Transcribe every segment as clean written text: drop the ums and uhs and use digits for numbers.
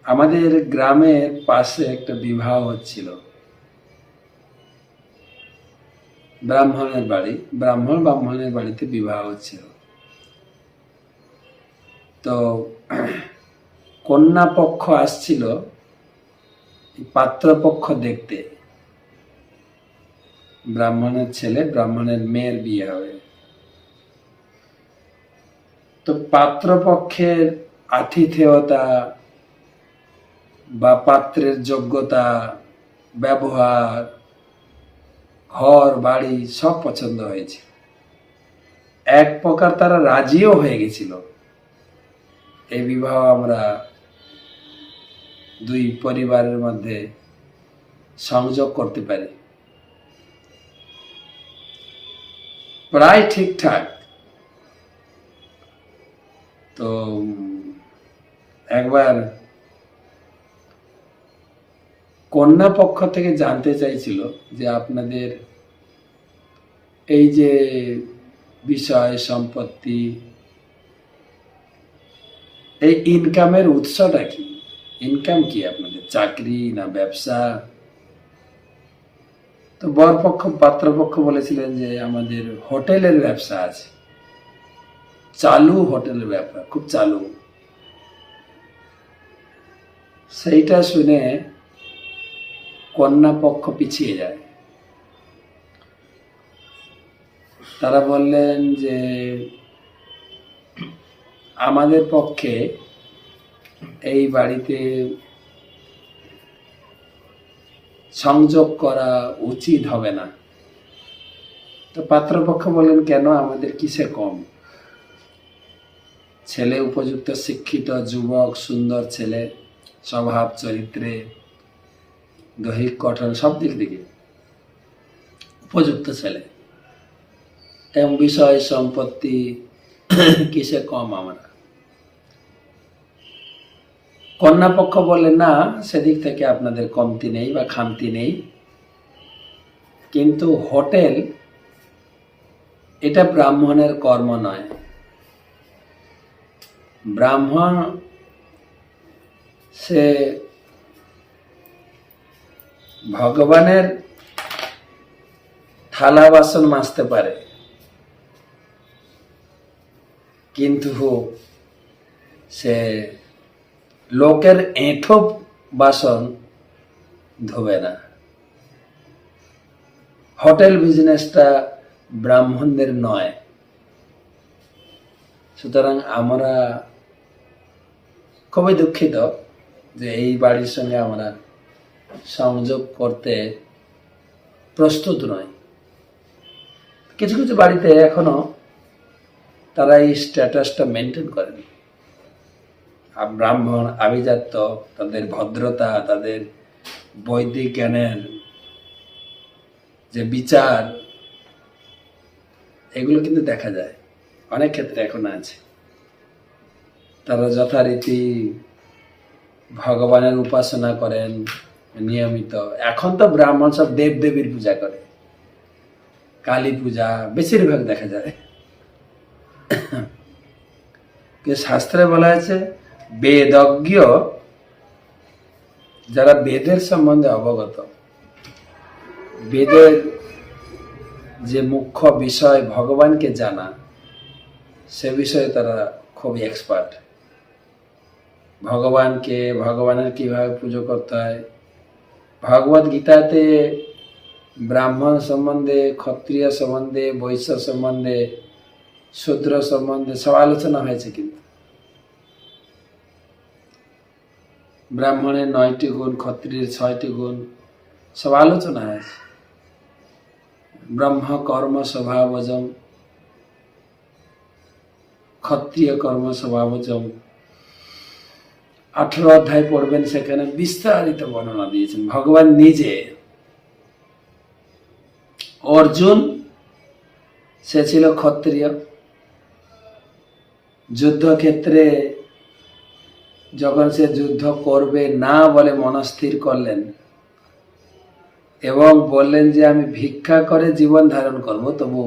আমাদের গ্রামের পাশে একটা বিবাহ হচ্ছিল, ব্রাহ্মণের বাড়িতে বিবাহ হচ্ছিল। তো কন্যা পক্ষ আসছিল পাত্রপক্ষ দেখতে। ব্রাহ্মণের ছেলে ব্রাহ্মণের মেয়ের বিয়ে হবে। তো পাত্রপক্ষের আতিথেয়তা বা পাত্রের যোগ্যতা, ব্যবহার, ঘর বাড়ি সব পছন্দ হয়েছে। এক প্রকার তারা রাজিও হয়ে গেছিল, এই বিবাহ আমরা দুই পরিবারের মধ্যে সংযোগ করতে পারি। প্রায় ঠিকঠাক। তো একবার কন্যা পক্ষ থেকে জানতে চাইছিল যে আপনাদের এই যে বিষয় সম্পত্তি, এই ইনকামের উৎসটা কি? ইনকাম কি আপনাদের? চাকরি না ব্যবসা? তো বরপক্ষ পাত্রপক্ষ বলেছিলেন যে আমাদের হোটেলের ব্যবসা আছে, চালু হোটেলের ব্যাপার, খুব চালু। সেইটা শুনে কন্যা পক্ষ পিছিয়ে যায়। তারা বললেন যে আমাদের পক্ষে এই বাড়িতে সংযোগ করা উচিত হবে না। তো পাত্রপক্ষ বললেন, কেন? আমাদের কিসে কম? ছেলে উপযুক্ত, শিক্ষিত, যুবক, সুন্দর ছেলে, স্বভাব চরিত্রে, দৈহিক গঠন সব দিক থেকে উপযুক্ত ছেলে, এবং বিষয় সম্পত্তি কিসে কম আমরা? কন্যা পক্ষ বললেন, না, সেদিক থেকে আপনাদের কমতি নেই বা খামতি নেই, কিন্তু হোটেল এটা ব্রাহ্মণের কর্ম নয়। ব্রাহ্মণ সে ভগবানের থালা বাসন মাজতে পারে, কিন্তু সে লোকের এঁঠো বাসন ধোবে না। হোটেল বিজনেসটা ব্রাহ্মণদের নয়। সুতরাং আমরা খুবই দুঃখিত যে এই বাড়ির সঙ্গে আমরা সংযোগ করতে প্রস্তুত নয়। কিছু কিছু বাড়িতে এখনো তারা এই স্ট্যাটাসটা মেনটেন করেন। ব্রাহ্মণ আভিজাত্য, তাদের ভদ্রতা, তাদের বৈদিক জ্ঞানের যে বিচার, এগুলো কিন্তু দেখা যায় অনেক ক্ষেত্রে এখন আছে। তারা যথারীতি ভগবানের উপাসনা করেন নিয়মিত। এখন তো ব্রাহ্মণ সব দেবদেবীর পূজা করে, কালী পূজা বেশিরভাগ দেখা যায়। শাস্ত্রে বলা আছে, বেদজ্ঞ যারা বেদের সম্বন্ধে অবগত, বেদের যে মুখ্য বিষয় ভগবানকে জানা, সে বিষয়ে তারা খুবই এক্সপার্ট। ভগবানের কিভাবে পুজো করতে হয়, ভগবদ গীতাতে ব্রাহ্মণ সম্বন্ধে, ক্ষত্রিয় সম্বন্ধে, বৈশ্য সম্বন্ধে, শূদ্র সম্বন্ধে সব আলোচনা হয়েছে। কিন্তু ব্রাহ্মণের 9টি গুণ, ক্ষত্রিয়ের 6টি গুণ সব আলোচনা হয়েছে। ব্রহ্ম কর্ম স্বভাবজম, ক্ষত্রিয় কর্ম স্বভাবজম। 18 অধ্যায় পড়বেন, সেখানে বিস্তারিত বর্ণনা দিয়েছেন ভগবান নিজে। অর্জুন সে ছিল ক্ষত্রিয়, যুদ্ধক্ষেত্রে যখন সে যুদ্ধ করবে না বলে মনস্থির করলেন এবং বললেন যে আমি ভিক্ষা করে জীবন ধারণ করব, তবু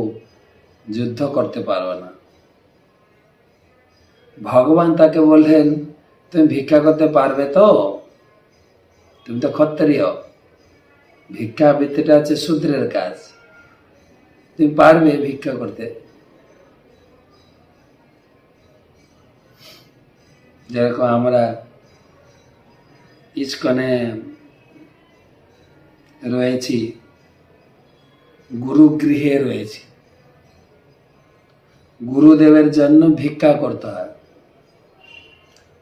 যুদ্ধ করতে পারব না। ভগবান তাকে বললেন তুমি ভিক্ষা করতে পারবে তো? তুমি তো ক্ষত্রিয়, ভিক্ষা বৃত্তিটা হচ্ছে শূদ্রের কাজ। তুমি পারবে ভিক্ষা করতে? যেরকম আমরা ইস্কনে রয়েছি, গুরুগৃহে রয়েছি, গুরুদেবের জন্য ভিক্ষা করতে হয়।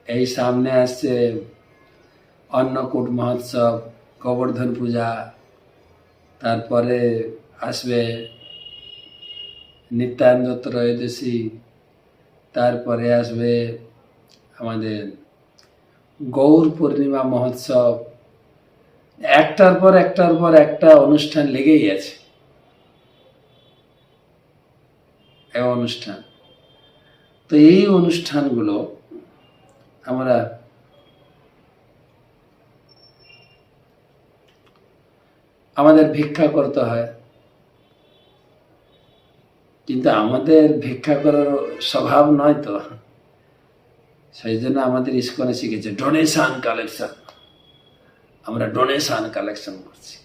এই সামনে আসছে অন্নকূট মহোৎসব, গোবর্ধন পূজা, তারপরে আসবে নিত্যানন্দ ত্রয়োদশী, তারপরে আসবে আমাদের গৌর পূর্ণিমা মহোৎসব। একটার পর একটা অনুষ্ঠান লেগেই আছে। এই অনুষ্ঠান, তো এই অনুষ্ঠানগুলো আমরা আমাদের ভিক্ষা করতে হয়, কিন্তু আমাদের ভিক্ষা করার স্বভাব নয় তো। সেই জন্য আমাদের ইস্কনে শিখেছে ডোনেশন কালেকশন। আমরা ডোনেশন কালেকশন করছি,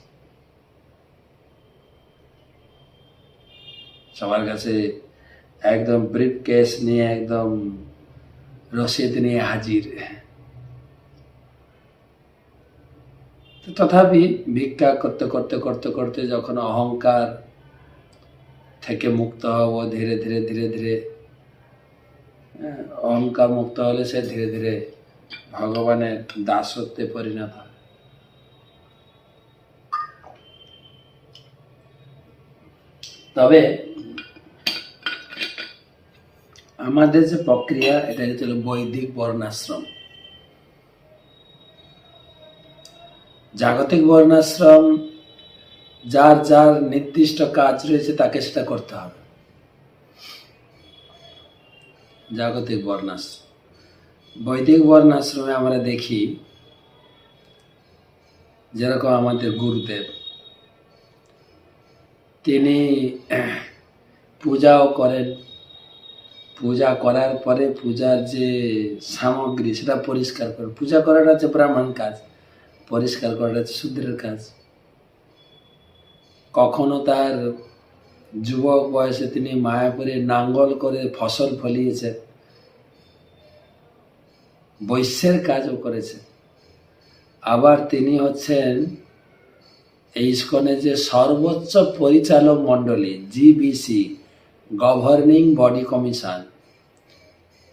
সবার কাছে একদম ব্রিফ কেস নিয়ে, একদম রসিদ নিয়ে হাজির। তথাপি ভিক্ষা করতে করতে করতে করতে যখন অহংকার থেকে মুক্ত হব, ধীরে ধীরে ধীরে ধীরে অহংকার মুক্ত হলে সে ধীরে ধীরে ভগবানের দাসত্বে পরিণত হয়। তবে আমাদের যে প্রক্রিয়া, এটা হচ্ছে বৈদিক বর্ণাশ্রম। জাগতিক বর্ণাশ্রম, যার যার নির্দিষ্ট কাজ রয়েছে তাকে সেটা করতে হবে। জাগতিক বর্ণাশ্রম, বৈদিক বর্ণাশ্রমে আমরা দেখি যেরকম আমাদের গুরুদেব, তিনি পূজাও করেন, পূজা করার পরে পূজার যে সামগ্রী সেটা পরিষ্কার করেন। পূজা করাটা হচ্ছে ব্রাহ্মণ কাজ, পরিষ্কার করাটা হচ্ছে শূদ্রের কাজ। কখনো তার যুবক বয়সে তিনি মায়াপুরে নাঙ্গল করে ফসল ফলিয়েছেন, বৈশ্যের কাজও করেছে। আবার তিনি হচ্ছেন এই ইস্কনে যে সর্বোচ্চ পরিচালক মণ্ডলী, জিবিসি, গভর্নিং বডি কমিশন,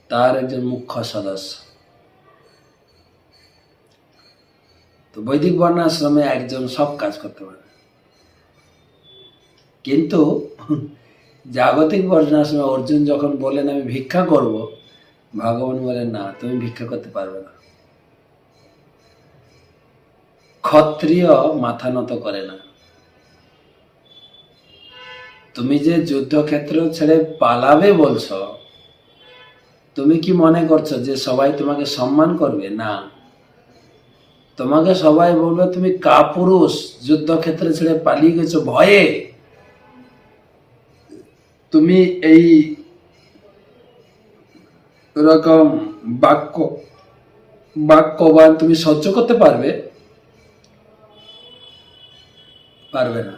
তার একজন মুখ্য সদস্য। তো বৈদিক বর্ণাশ্রমে একজন সব কাজ করতে পারে, কিন্তু জাগতিক বর্ণাশ্রমে অর্জুন যখন বলেন আমি ভিক্ষা করব, ভগবান বলেন না, তুমি ভিক্ষা করতে পারবে না। ক্ষত্রিয় মাথা নত করে না। তুমি যে যুদ্ধক্ষেত্র ছেড়ে পালাবে বলছো, তুমি কি মনে করছো যে সবাই তোমাকে সম্মান করবে? না, তোমাকে সবাই বলবে তুমি কাপুরুষ, যুদ্ধক্ষেত্রে ছেড়ে পালিয়ে গেছো ভয়ে। তুমি এই রকম বাক্যবান তুমি সহ্য করতে পারবে? পারবে না।